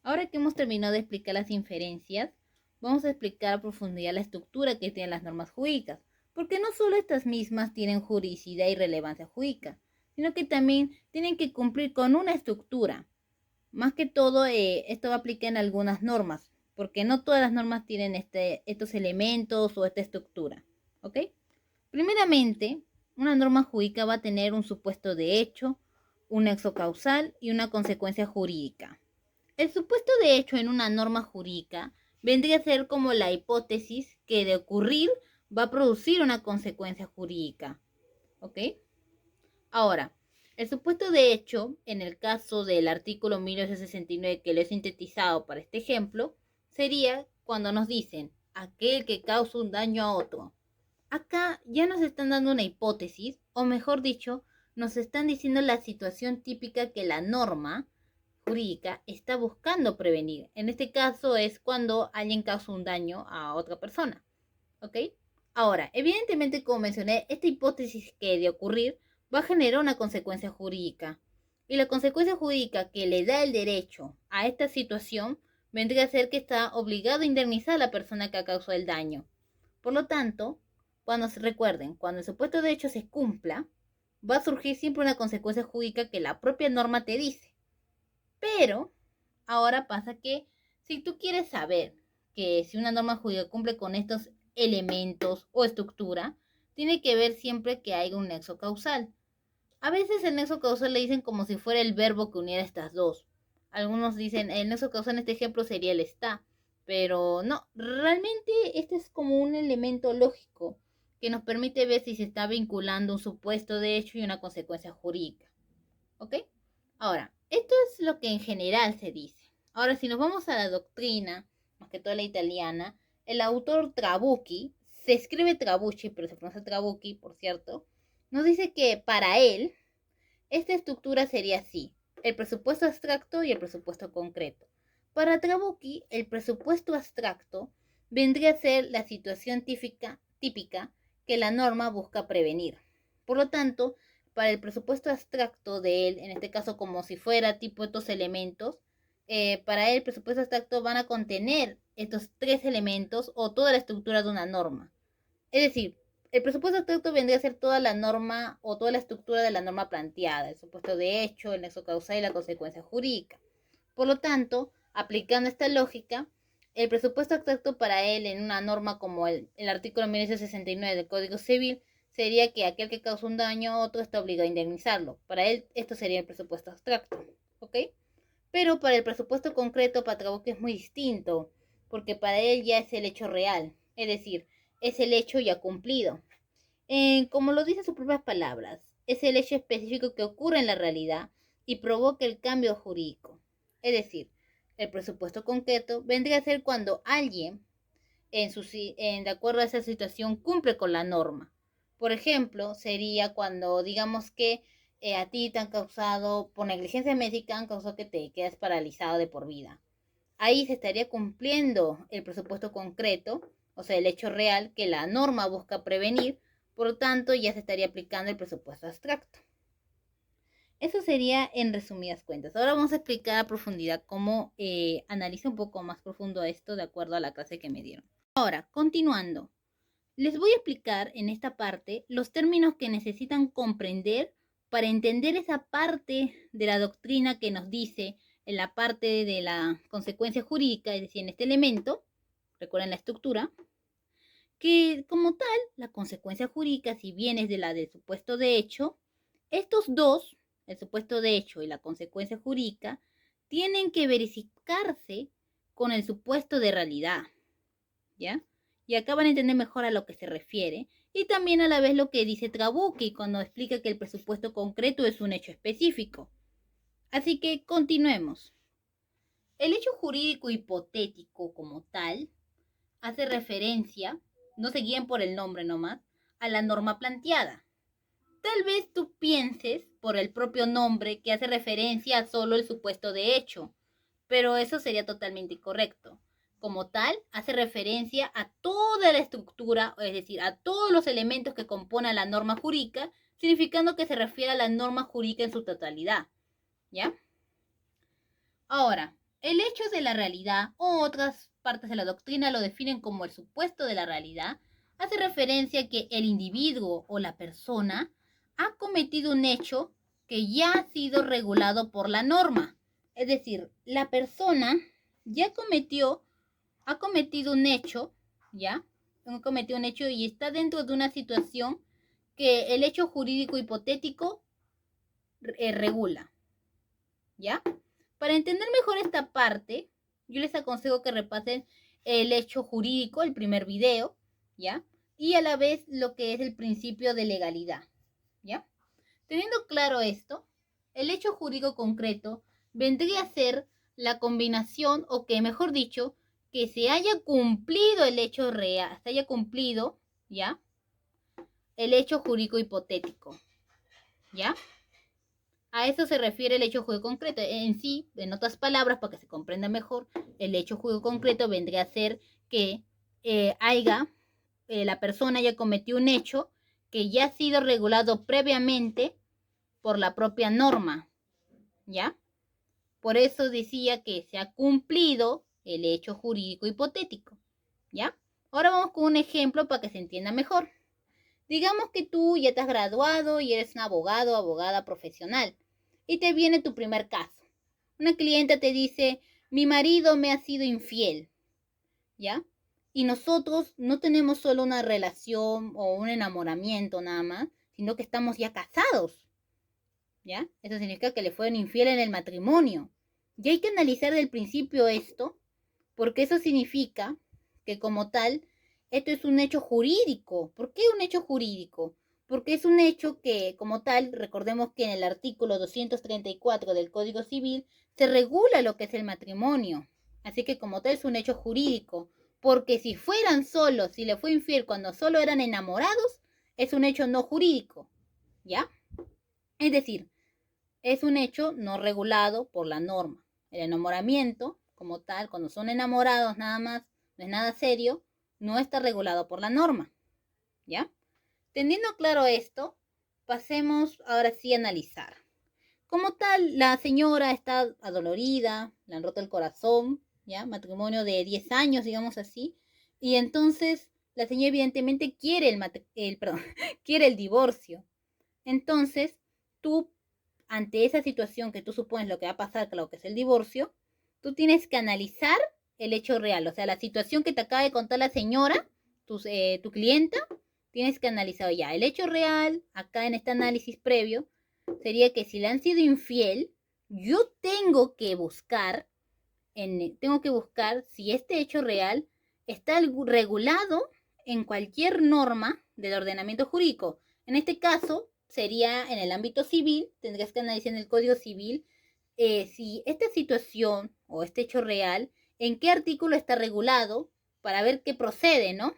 Ahora que hemos terminado de explicar las inferencias, vamos a explicar a profundidad la estructura que tienen las normas jurídicas, porque no solo estas mismas tienen juridicidad y relevancia jurídica, sino que también tienen que cumplir con una estructura. Más que todo, esto va a aplicar en algunas normas, porque no todas las normas tienen estos elementos o esta estructura. ¿Ok? Primeramente, una norma jurídica va a tener un supuesto de hecho, un nexo causal y una consecuencia jurídica. El supuesto de hecho en una norma jurídica vendría a ser como la hipótesis que de ocurrir va a producir una consecuencia jurídica. ¿Ok? Ahora, el supuesto de hecho, en el caso del artículo 1969 que lo he sintetizado para este ejemplo, sería cuando nos dicen aquel que causa un daño a otro. Acá ya nos están dando una hipótesis, o mejor dicho, nos están diciendo la situación típica que la norma jurídica está buscando prevenir. En este caso es cuando alguien causa un daño a otra persona. ¿Ok? Ahora, evidentemente, como mencioné, esta hipótesis que de ocurrir va a generar una consecuencia jurídica. Y la consecuencia jurídica que le da el derecho a esta situación vendría a ser que está obligado a indemnizar a la persona que ha causado el daño. Por lo tanto, cuando se recuerden, cuando el supuesto de hecho se cumpla, va a surgir siempre una consecuencia jurídica que la propia norma te dice. Pero ahora pasa que si tú quieres saber que si una norma jurídica cumple con estos elementos o estructura, tiene que ver siempre que haya un nexo causal. A veces el nexo causal le dicen como si fuera el verbo que uniera estas dos. Algunos dicen el nexo causal en este ejemplo sería el está, pero no, realmente este es como un elemento lógico que nos permite ver si se está vinculando un supuesto de hecho y una consecuencia jurídica. ¿Ok? Ahora, esto es lo que en general se dice. Ahora, si nos vamos a la doctrina, más que toda la italiana, el autor Trabucchi, se escribe Trabucci, pero se pronuncia Trabucchi, por cierto, nos dice que para él, esta estructura sería así: el presupuesto abstracto y el presupuesto concreto. Para Trabucchi, el presupuesto abstracto vendría a ser la situación típica que la norma busca prevenir. Por lo tanto, para el presupuesto abstracto de él, en este caso como si fuera tipo estos elementos, para él el presupuesto abstracto van a contener estos tres elementos o toda la estructura de una norma. Es decir, el presupuesto abstracto vendría a ser toda la norma o toda la estructura de la norma planteada, el supuesto de hecho, el nexo causal y la consecuencia jurídica. Por lo tanto, aplicando esta lógica, el presupuesto abstracto para él en una norma como el artículo 1969 del Código Civil sería que aquel que causa un daño a otro está obligado a indemnizarlo. Para él esto sería el presupuesto abstracto. ¿Ok? Pero para el presupuesto concreto, para Trabucchi es muy distinto, porque para él ya es el hecho real, es decir, es el hecho ya cumplido. Como lo dicen sus propias palabras, es el hecho específico que ocurre en la realidad y provoca el cambio jurídico. Es decir, el presupuesto concreto vendría a ser cuando alguien, de acuerdo a esa situación, cumple con la norma. Por ejemplo, sería cuando digamos que a ti te han causado, por negligencia médica, han causado que te quedes paralizado de por vida. Ahí se estaría cumpliendo el presupuesto concreto, o sea, el hecho real que la norma busca prevenir, por lo tanto ya se estaría aplicando el presupuesto abstracto. Eso sería en resumidas cuentas. Ahora vamos a explicar a profundidad cómo analiza un poco más profundo esto de acuerdo a la clase que me dieron. Ahora, continuando, les voy a explicar en esta parte los términos que necesitan comprender para entender esa parte de la doctrina que nos dice en la parte de la consecuencia jurídica, es decir, en este elemento, recuerden la estructura, que como tal, la consecuencia jurídica, si bien es de la del supuesto de hecho, estos dos, el supuesto de hecho y la consecuencia jurídica, tienen que verificarse con el supuesto de realidad. ¿Ya? Y acá van a entender mejor a lo que se refiere y también a la vez lo que dice Trabucchi cuando explica que el presupuesto concreto es un hecho específico. Así que continuemos. El hecho jurídico hipotético como tal hace referencia, no se guíen por el nombre nomás, a la norma planteada. Tal vez tú pienses por el propio nombre que hace referencia a solo el supuesto de hecho, pero eso sería totalmente incorrecto. Como tal, hace referencia a toda la estructura, es decir, a todos los elementos que componen la norma jurídica, significando que se refiere a la norma jurídica en su totalidad. ¿Ya? Ahora, El hecho de la realidad, o otras partes de la doctrina lo definen como el supuesto de la realidad, hace referencia a que el individuo o la persona ha cometido un hecho que ya ha sido regulado por la norma. Es decir, la persona ya ha cometido un hecho, ¿ya? Ha cometido un hecho y está dentro de una situación que el hecho jurídico hipotético regula, ¿ya? Para entender mejor esta parte, yo les aconsejo que repasen el hecho jurídico, el primer video, ¿ya? Y a la vez lo que es el principio de legalidad, ¿ya? Teniendo claro esto, el hecho jurídico concreto vendría a ser la combinación, o que mejor dicho, que se haya cumplido el hecho real, se haya cumplido, ¿ya? El hecho jurídico hipotético, ¿ya? A eso se refiere el hecho jurídico concreto. En sí, en otras palabras, para que se comprenda mejor, el hecho jurídico concreto vendría a ser que la persona haya cometido un hecho que ya ha sido regulado previamente por la propia norma, ¿ya? Por eso decía que se ha cumplido el hecho jurídico hipotético, ¿ya? Ahora vamos con un ejemplo para que se entienda mejor. Digamos que tú ya te has graduado y eres un abogado o abogada profesional y te viene tu primer caso. Una clienta te dice, mi marido me ha sido infiel, ¿ya? Y nosotros no tenemos solo una relación o un enamoramiento nada más, sino que estamos ya casados, ¿ya? Eso significa que le fueron infiel en el matrimonio. Y hay que analizar del principio esto, porque eso significa que como tal, esto es un hecho jurídico. ¿Por qué un hecho jurídico? Porque es un hecho que, como tal, recordemos que en el artículo 234 del Código Civil se regula lo que es el matrimonio. Así que como tal es un hecho jurídico. Porque si fueran solos, si le fue infiel cuando solo eran enamorados, es un hecho no jurídico, ¿ya? Es decir, es un hecho no regulado por la norma. El enamoramiento, como tal, cuando son enamorados nada más, no es nada serio, no está regulado por la norma, ¿ya? Teniendo claro esto, pasemos ahora sí a analizar. Como tal, la señora está adolorida, le han roto el corazón, ¿ya? Matrimonio de 10 años, digamos así, y entonces la señora evidentemente quiere quiere el divorcio. Entonces, tú ante esa situación que tú supones lo que va a pasar, lo que es el divorcio, tú tienes que analizar el hecho real, o sea, la situación que te acaba de contar la señora, tu clienta, tienes que analizar ya. El hecho real, acá en este análisis previo, sería que si le han sido infiel, yo tengo que buscar si este hecho real está regulado en cualquier norma del ordenamiento jurídico. En este caso, sería en el ámbito civil, tendrías que analizar en el Código Civil si esta situación o este hecho real, en qué artículo está regulado para ver qué procede, ¿no?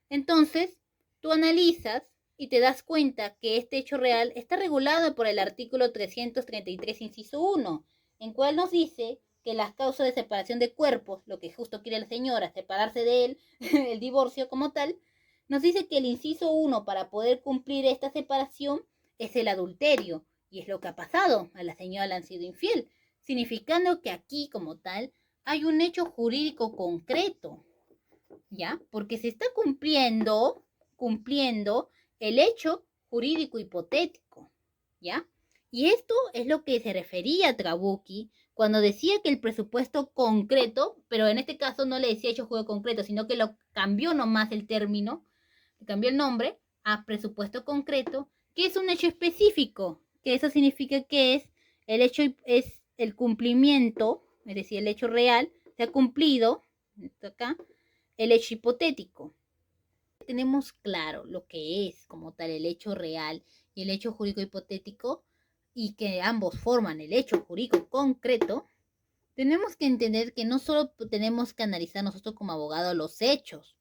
Entonces, tú analizas y te das cuenta que este hecho real está regulado por el artículo 333, inciso 1, en cual nos dice que las causas de separación de cuerpos, lo que justo quiere la señora, separarse de él, el divorcio como tal, nos dice que el inciso 1 para poder cumplir esta separación es el adulterio. Y es lo que ha pasado, a la señora le han sido infiel, significando que aquí como tal hay un hecho jurídico concreto, ¿ya? Porque se está cumpliendo el hecho jurídico hipotético, ¿ya? Y esto es lo que se refería a Trabucchi cuando decía que el presupuesto concreto, pero en este caso no le decía hecho jurídico concreto, sino que lo cambió nomás el término, le cambió el nombre a presupuesto concreto, que es un hecho específico, que eso significa que es el cumplimiento, es decir, el hecho real, se ha cumplido, esto acá, el hecho hipotético. Tenemos claro lo que es como tal el hecho real y el hecho jurídico hipotético y que ambos forman el hecho jurídico concreto, tenemos que entender que no solo tenemos que analizar nosotros como abogados los hechos,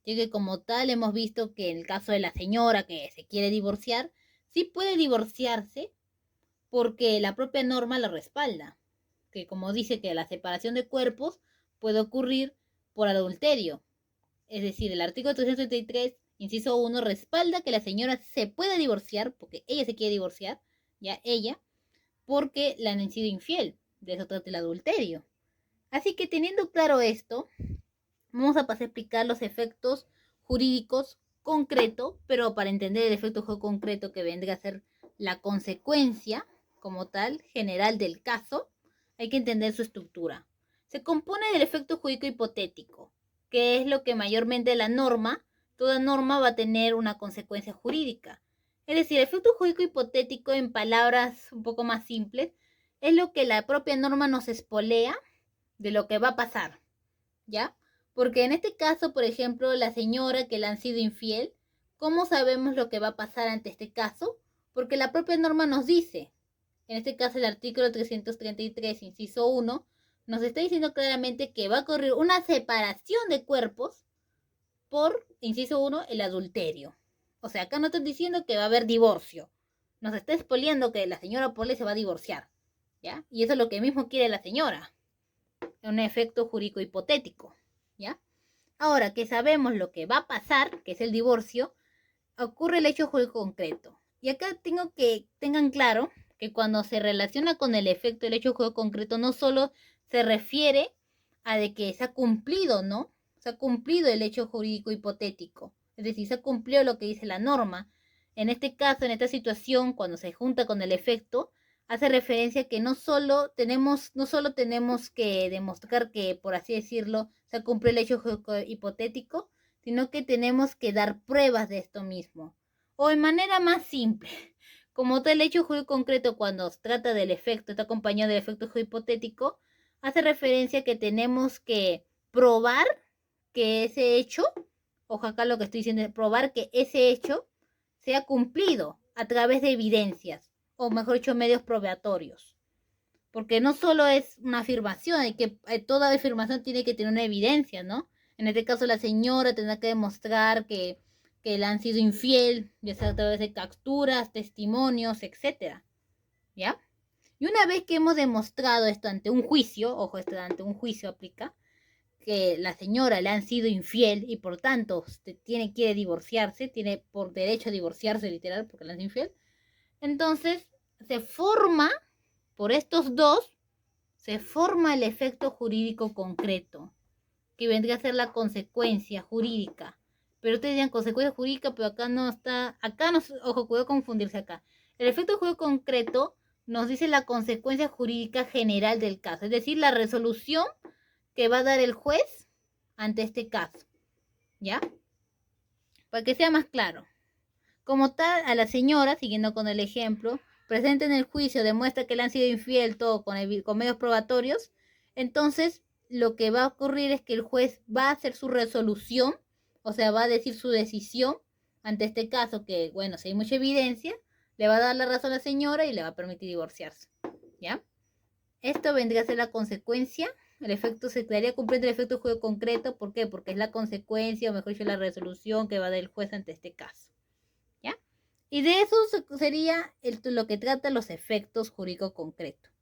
ya que como tal hemos visto que en el caso de la señora que se quiere divorciar, sí puede divorciarse porque la propia norma lo respalda, que como dice que la separación de cuerpos puede ocurrir por adulterio. Es decir, el artículo 333, inciso 1, respalda que la señora se puede divorciar, porque ella se quiere divorciar, ya ella, porque la han sido infiel. De eso trata el adulterio. Así que teniendo claro esto, vamos a pasar a explicar los efectos jurídicos concretos, pero para entender el efecto jurídico concreto que vendría a ser la consecuencia como tal general del caso, hay que entender su estructura. Se compone del efecto jurídico hipotético, que es lo que mayormente la norma, toda norma va a tener una consecuencia jurídica. Es decir, el efecto jurídico hipotético, en palabras un poco más simples, es lo que la propia norma nos espolea de lo que va a pasar, ¿ya? Porque en este caso, por ejemplo, la señora que le han sido infiel, ¿cómo sabemos lo que va a pasar ante este caso? Porque la propia norma nos dice, en este caso el artículo 333, inciso 1, nos está diciendo claramente que va a ocurrir una separación de cuerpos por, inciso 1, el adulterio. O sea, acá no estoy diciendo que va a haber divorcio. Nos está expoliando que la señora Pole se va a divorciar, ¿ya? Y eso es lo que mismo quiere la señora. Un efecto jurídico hipotético, ¿ya? Ahora que sabemos lo que va a pasar, que es el divorcio, ocurre el hecho jurídico concreto. Y acá tengo que tengan claro que cuando se relaciona con el efecto del hecho jurídico concreto, no solo se refiere a de que se ha cumplido, ¿no? Se ha cumplido el hecho jurídico hipotético. Es decir, se ha cumplido lo que dice la norma. En este caso, en esta situación, cuando se junta con el efecto, hace referencia a que no solo tenemos que demostrar que, por así decirlo, se cumple el hecho hipotético, sino que tenemos que dar pruebas de esto mismo. O en manera más simple, como tal hecho jurídico concreto cuando se trata del efecto, está acompañado del efecto hipotético, hace referencia a que tenemos que probar que ese hecho, ojo acá lo que estoy diciendo es probar que ese hecho sea cumplido a través de evidencias, o mejor dicho, medios probatorios. Porque no solo es una afirmación, toda afirmación tiene que tener una evidencia, ¿no? En este caso la señora tendrá que demostrar que le han sido infiel, ya sea a través de capturas, testimonios, etcétera, ¿ya? Y una vez que hemos demostrado esto ante un juicio, ojo, esto ante un juicio aplica, que la señora le han sido infiel y por tanto quiere divorciarse, tiene por derecho a divorciarse literal porque le han sido infiel, entonces se forma, por estos dos, se forma el efecto jurídico concreto, que vendría a ser la consecuencia jurídica. Pero ustedes dirán consecuencia jurídica, pero acá no está, ojo, cuidado confundirse acá. El efecto jurídico concreto nos dice la consecuencia jurídica general del caso, es decir, la resolución que va a dar el juez ante este caso, ¿ya? Para que sea más claro. Como tal, a la señora, siguiendo con el ejemplo, presente en el juicio demuestra que le han sido infiel todo con medios probatorios, entonces lo que va a ocurrir es que el juez va a hacer su resolución, o sea, va a decir su decisión ante este caso que, bueno, si hay mucha evidencia, le va a dar la razón a la señora y le va a permitir divorciarse, ¿ya? Esto vendría a ser la consecuencia. El efecto se estaría cumpliendo el efecto juego concreto. ¿Por qué? Porque es la consecuencia, o mejor dicho, la resolución que va a dar el juez ante este caso, ¿ya? Y de eso sería lo que trata los efectos jurídicos concretos.